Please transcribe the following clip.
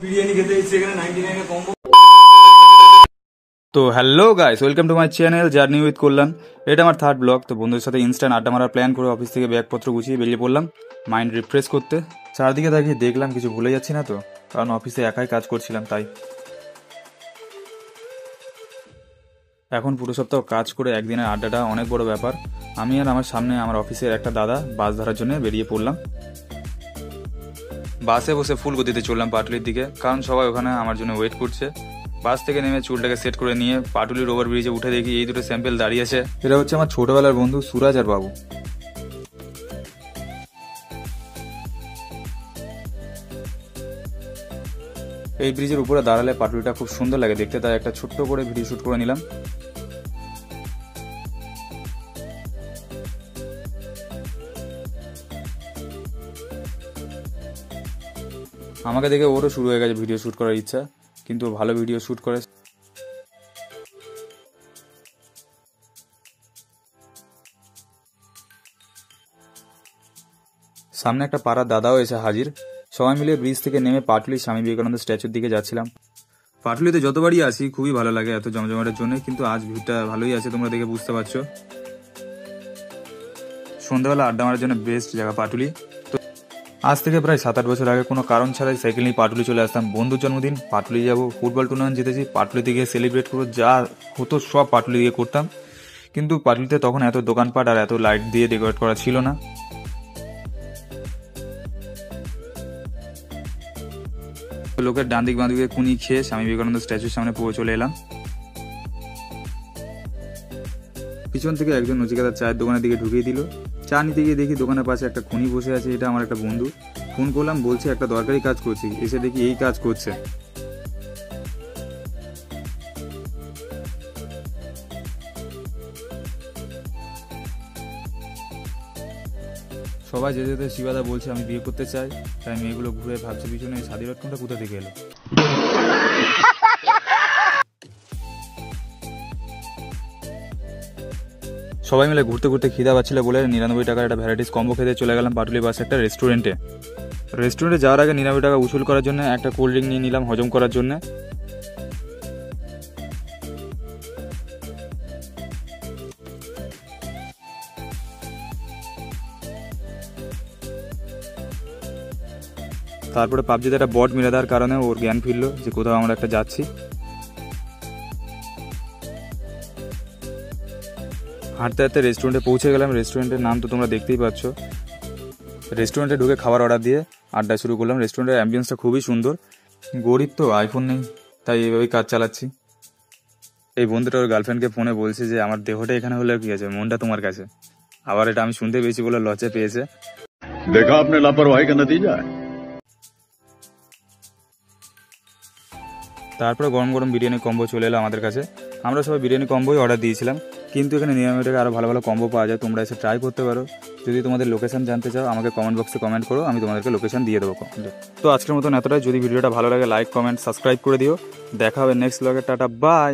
বিরিয়ানি খেতে এসেছি এখানে 99 এ কম্বো। তো hello guys, welcome to my channel journey with Kalyan. এটা আমার থার্ড ব্লগ। তো বন্ধুদের সাথে ইনস্ট্যান্ট আড্ডা মারার প্ল্যান করে অফিস থেকে ব্যাগপত্র গুছিয়ে বেরিয়ে পড়লাম মাইন্ড রিফ্রেশ করতে। চারদিকে তাকিয়ে দেখলাম কিছু ভুলে যাচ্ছি না তো, কারণ অফিসে একাই কাজ করছিলাম তাই। এখন পুরো সপ্তাহ কাজ করে একদিনের আড্ডাটা অনেক বড় ব্যাপার। আমি আর আমার সামনে আমার অফিসের একটা দাদা বাস ধরার জন্য বেরিয়ে পড়লাম। বাসে বসে ফুল গতিতে চললাম পাটুলির দিকে, কারণ সবাই ওখানে আমার জন্য ওয়েট করছে। বাস থেকে নেমে চুলটাকে সেট করে নিয়ে পাটুলির ওভার ব্রিজে উঠে দেখি এই দুটো স্যাম্পেল দাঁড়িয়ে আছে। এটা হচ্ছে আমার ছোটবেলার বন্ধু সুরাজ আর বাবু। এই ব্রিজের উপরে দাঁড়ালে পাটুলিটা খুব সুন্দর লাগে দেখতে, তাই একটা ছোট্ট করে ভিডিও শুট করে নিলাম। আমাকে দেখে ওরও শুরু হয়ে গেছে ভিডিও শ্যুট করার ইচ্ছা, কিন্তু ভালো ভিডিও শ্যুট করে। সামনে একটা পাড়ার দাদাও এসে হাজির। সবাই মিলে ব্রিজ থেকে নেমে পাটুলি স্বামী বিবেকানন্দ স্ট্যাচুর দিকে যাচ্ছিলাম। পাটুলিতে যতবারই আসি খুবই ভালো লাগে এত জমজমাটের জন্য, কিন্তু আজ ভিড়টা ভালোই আছে, তোমরা দেখে বুঝতে পারছো। সন্ধ্যাবেলা আড্ডা মারার জন্য বেস্ট জায়গা পাটুলি। তো আজ থেকে প্রায় 7-8 বছর আগে কোনো কারণ ছাড়াই সাইকেল নিয়ে পাটুলি চলে আসতাম। বন্ধুর জন্মদিন পাটুলি যাবো, ফুটবল টুর্নামেন্ট জিতেছি পাটুলিতে গিয়ে সেলিব্রেট করবো, যা হতো সব পাটুলি দিয়ে করতাম। কিন্তু পাটুলিতে তখন এত দোকানপাট আর এত লাইট দিয়ে ডেকোরেট করা ছিল না। লোকের ডান দিক বাঁ দিকে কুনি খেয়ে স্বামী বিবেকানন্দ স্ট্যাচুর সামনে পৌঁছে চলে এলাম। পিছন থেকে একজন নচিকেতার চায়ের দোকানের দিকে ঢুকিয়ে দিল। চা নিতে গিয়ে দেখি দোকানের পাশে একটা খুনি বসে আছে। এটা আমার একটা বন্ধু। ফোন করলাম, বলছে একটা দরকারি কাজ করছি। এসে দেখি এই কাজ করছে। সবাই যেতে যেতে শিবাদা বলছে আমি বিয়ে করতে চাই। তাই মেয়েগুলো ঘুরে ভাবছে পিছনে শাদি রকমটা কোথা থেকে এলো। সবাই মিলে ঘুরতে ঘুরতে খিদা পাচ্ছিল বলে 99 টাকার একটা ভ্যারাইটিস কম্বো খেতে চলে গেলাম পাটুলি বাসে একটা রেস্টুরেন্টে যাওয়ার আগে 99 টাকা উসুল করার জন্য একটা কোল্ড ড্রিঙ্ক নিয়ে নিলাম হজম করার জন্য। তারপরে পাবজিতে একটা বট মেরে দেওয়ার কারণে ওর জ্ঞান ফিরলো যে কোথাও আমরা একটা যাচ্ছি। হাঁটতে হাঁটতে রেস্টুরেন্টে পৌঁছে গেলাম। রেস্টুরেন্টের নাম তো তোমরা দেখতেই পাচ্ছ। রেস্টুরেন্টে ঢুকে খাবার অর্ডার দিয়ে আড্ডা শুরু করলাম। রেস্টুরেন্টের অ্যাম্বিয়েন্সটা খুবই সুন্দর। গরিব তো, আইফোন নেই, তাই এইভাবেই কাজ চালাচ্ছি। এই বন্ধুটা ওর গার্লফ্রেন্ডকে ফোনে বলছে যে আমার দেহটা এখানে হলে কি আছে, মনটা তোমার কাছে। আবার এটা আমি শুনতে পেয়েছি বলে লজ্জা পেয়েছে। देखा आपने लापरवाही का नतीजा है। তারপরে গরম গরম বিরিয়ানি কম্বো চলে এলো আমাদের কাছে। আমরা সবাই বিরিয়ানি কম্বোই অর্ডার দিয়েছিলাম, কিন্তু এখানে 99 টাকা আরও ভালো ভালো কম্বো পাওয়া যায়। তোমরা এসে ট্রাই করতে পারো। যদি তোমাদের লোকেশন জানতে চাও আমাকে কমেন্ট বক্সে কমেন্ট করো, আমি তোমাদেরকে লোকেশন দিয়ে দেবো। তো আজকের মতন এতটাই। যদি ভিডিওটা ভালো লাগে লাইক কমেন্ট সাবস্ক্রাইব করে দিও। দেখা হবে নেক্সট ব্লগে। Tata bye.